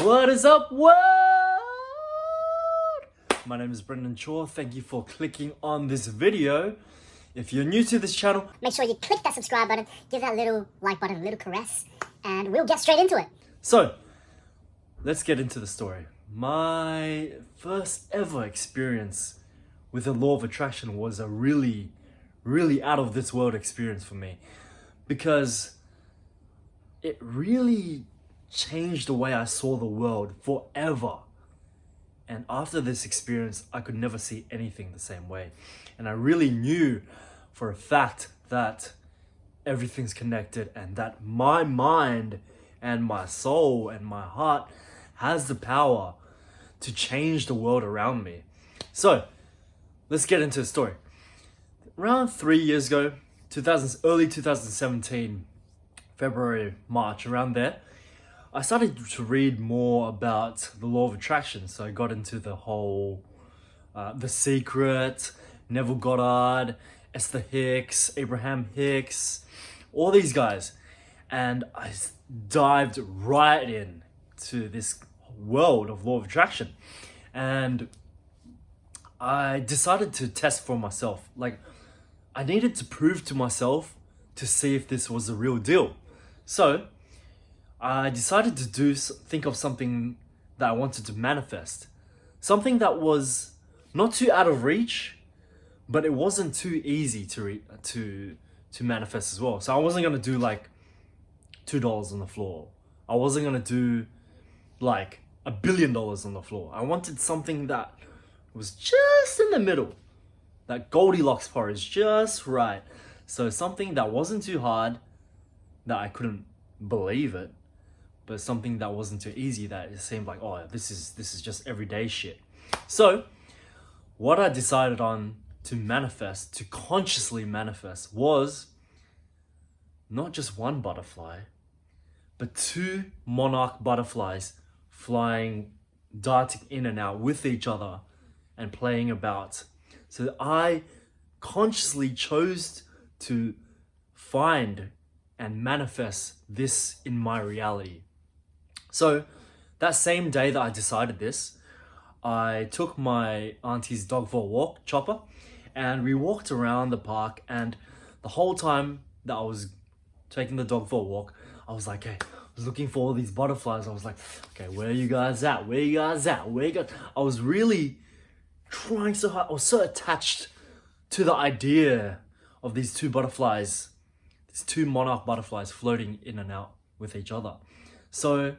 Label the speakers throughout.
Speaker 1: What is up, world? My name is Brendan Chor. Thank you for clicking on this video. If you're new to this channel,
Speaker 2: make sure you click that subscribe button, give that little like button a little caress, and we'll get straight into it.
Speaker 1: So, let's get into the story. My first ever experience with the law of attraction was a really out of this world experience for me, because it really changed the way I saw the world forever. And after this experience, I could never see anything the same way. And I really knew for a fact that everything's connected and that my mind and my soul and my heart has the power to change the world around me. So, let's get into the story. Around 3 years ago, early 2017, February, March, around there, I started to read more about the law of attraction. So I got into the whole, The Secret, Neville Goddard, Esther Hicks, Abraham Hicks, all these guys. And I dived right in to this world of law of attraction. And I decided to test for myself. Like, I needed to prove to myself to see if this was the real deal. So I decided to think of something that I wanted to manifest. Something that was not too out of reach, but it wasn't too easy to manifest as well. So I wasn't gonna do like $2 on the floor. I wasn't gonna do like $1 billion on the floor. I wanted something that was just in the middle. That Goldilocks porridge, just right. So something that wasn't too hard, that I couldn't believe it, but something that wasn't too easy, that it seemed like, oh, this is just everyday shit. So what I decided on to manifest, to consciously manifest, was not just one butterfly, but 2 monarch butterflies flying, darting in and out with each other and playing about. So I consciously chose to find and manifest this in my reality. So that same day that I decided this, I took my auntie's dog for a walk, Chopper, and we walked around the park. And the whole time that I was taking the dog for a walk, I was like, hey, I was looking for all these butterflies. I was like, okay, where are you guys at? Where are you guys at? Where you guys? I was really trying so hard. I was so attached to the idea of these 2 butterflies, these 2 monarch butterflies floating in and out with each other. So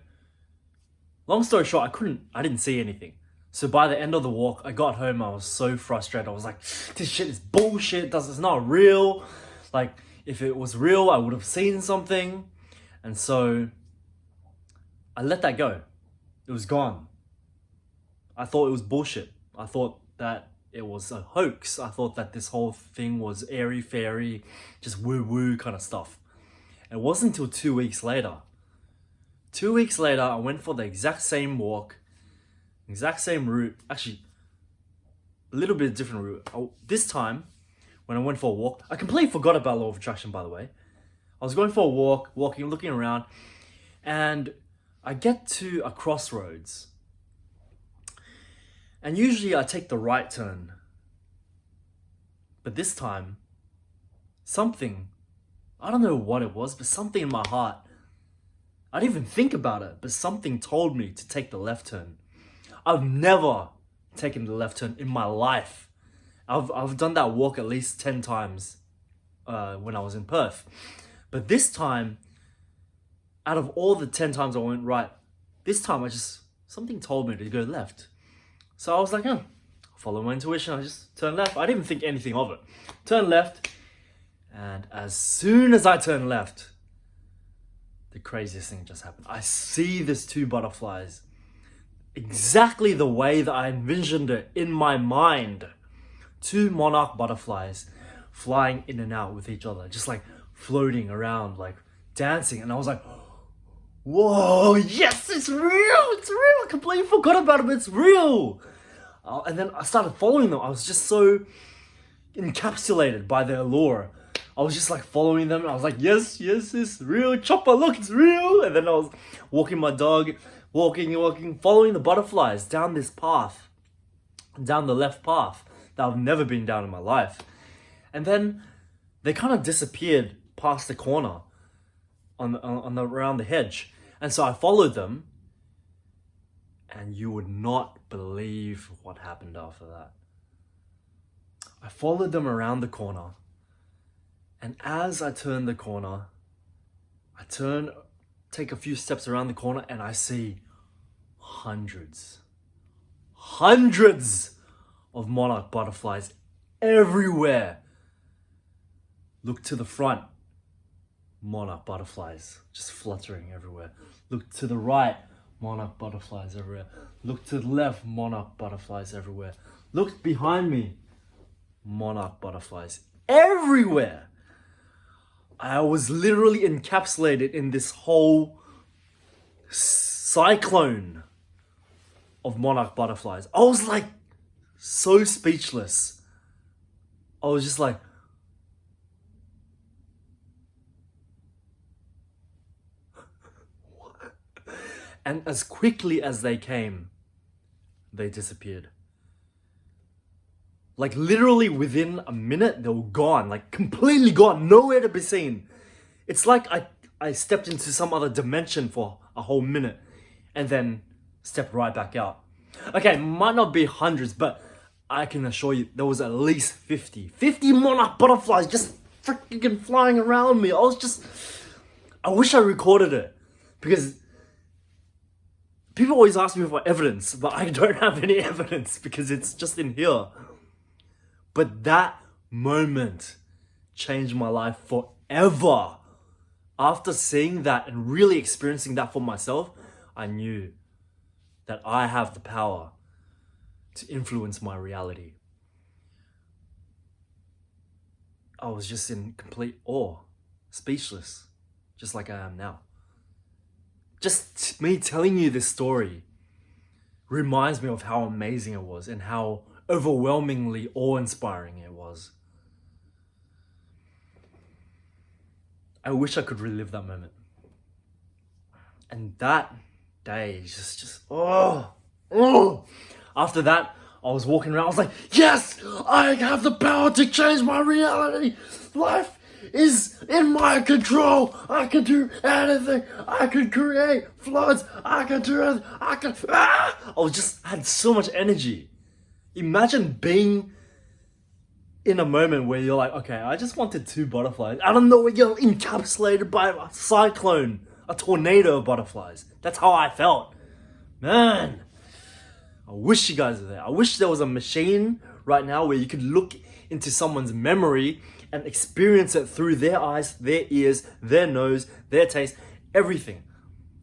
Speaker 1: long story short, I didn't see anything. So by the end of the walk, I got home, I was so frustrated. I was like, this shit is bullshit, it's not real. Like, if it was real, I would have seen something. And so I let that go. It was gone. I thought it was bullshit. I thought that it was a hoax. I thought that this whole thing was airy-fairy, just woo-woo kind of stuff. It wasn't until 2 weeks later. 2 weeks later, I went for the exact same walk, exact same route. Actually, a little bit different route. This time, when I went for a walk, I completely forgot about law of attraction, by the way. I was going for a walk, looking around, and I get to a crossroads. And usually I take the right turn. But this time, something, I don't know what it was, but something in my heart, I didn't even think about it, but something told me to take the left turn. I've never taken the left turn in my life. I've done that walk at least 10 times when I was in Perth. But this time, out of all the 10 times I went right, this time something told me to go left. So I was like, follow my intuition, I just turned left. I didn't even think anything of it. Turn left, and as soon as I turned left, the craziest thing just happened. I see these 2 butterflies, exactly the way that I envisioned it in my mind. 2 monarch butterflies flying in and out with each other, just like floating around, like dancing. And I was like, whoa, yes, it's real, I completely forgot about it, but it's real. And then I started following them. I was just so encapsulated by their allure. I was just like following them. I was like, yes, it's real. Chopper, look, it's real. And then I was walking my dog walking, following the butterflies down this path, down the left path that I've never been down in my life. And then they kind of disappeared past the corner around the hedge. And so I followed them, and you would not believe what happened after that. I followed them around the corner, and as I turned the corner, take a few steps around the corner, and I see hundreds of monarch butterflies everywhere. Look to the front, monarch butterflies just fluttering everywhere. Look to the right, monarch butterflies everywhere. Look to the left, monarch butterflies everywhere. Look behind me, monarch butterflies everywhere. I was literally encapsulated in this whole cyclone of monarch butterflies. I was like so speechless. I was just like, and as quickly as they came, they disappeared. Like literally within a minute, they were gone, like completely gone, nowhere to be seen. It's like I stepped into some other dimension for a whole minute and then stepped right back out. Okay, might not be hundreds, but I can assure you there was at least 50 monarch butterflies just freaking flying around me. I wish I recorded it, because people always ask me for evidence, but I don't have any evidence because it's just in here. But that moment changed my life forever. After seeing that and really experiencing that for myself, I knew that I have the power to influence my reality. I was just in complete awe, speechless, just like I am now. Just me telling you this story reminds me of how amazing it was and how overwhelmingly awe-inspiring it was. I wish I could relive that moment. And that day just after that, I was walking around, I was like, yes, I have the power to change my reality. Life is in my control. I can do anything. I can create floods. I can do anything. I had so much energy. Imagine being in a moment where you're like, okay, I just wanted 2 butterflies. I don't know, where you're encapsulated by a cyclone, a tornado of butterflies. That's how I felt. Man, I wish you guys were there. I wish there was a machine right now where you could look into someone's memory and experience it through their eyes, their ears, their nose, their taste, everything.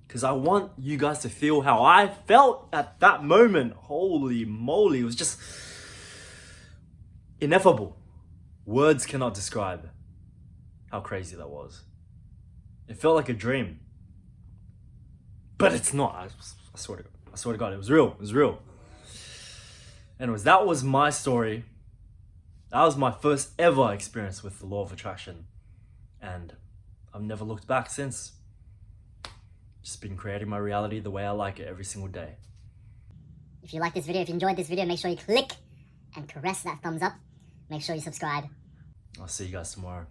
Speaker 1: Because I want you guys to feel how I felt at that moment. Holy moly, it was just ineffable. Words cannot describe how crazy that was. It felt like a dream. But it's not. I swear to God, it was real. It was real. Anyways, that was my story. That was my first ever experience with the law of attraction. And I've never looked back since. Just been creating my reality the way I like it every single day.
Speaker 2: If you like this video, if you enjoyed this video, make sure you click and caress that thumbs up. Make sure you subscribe.
Speaker 1: I'll see you guys tomorrow.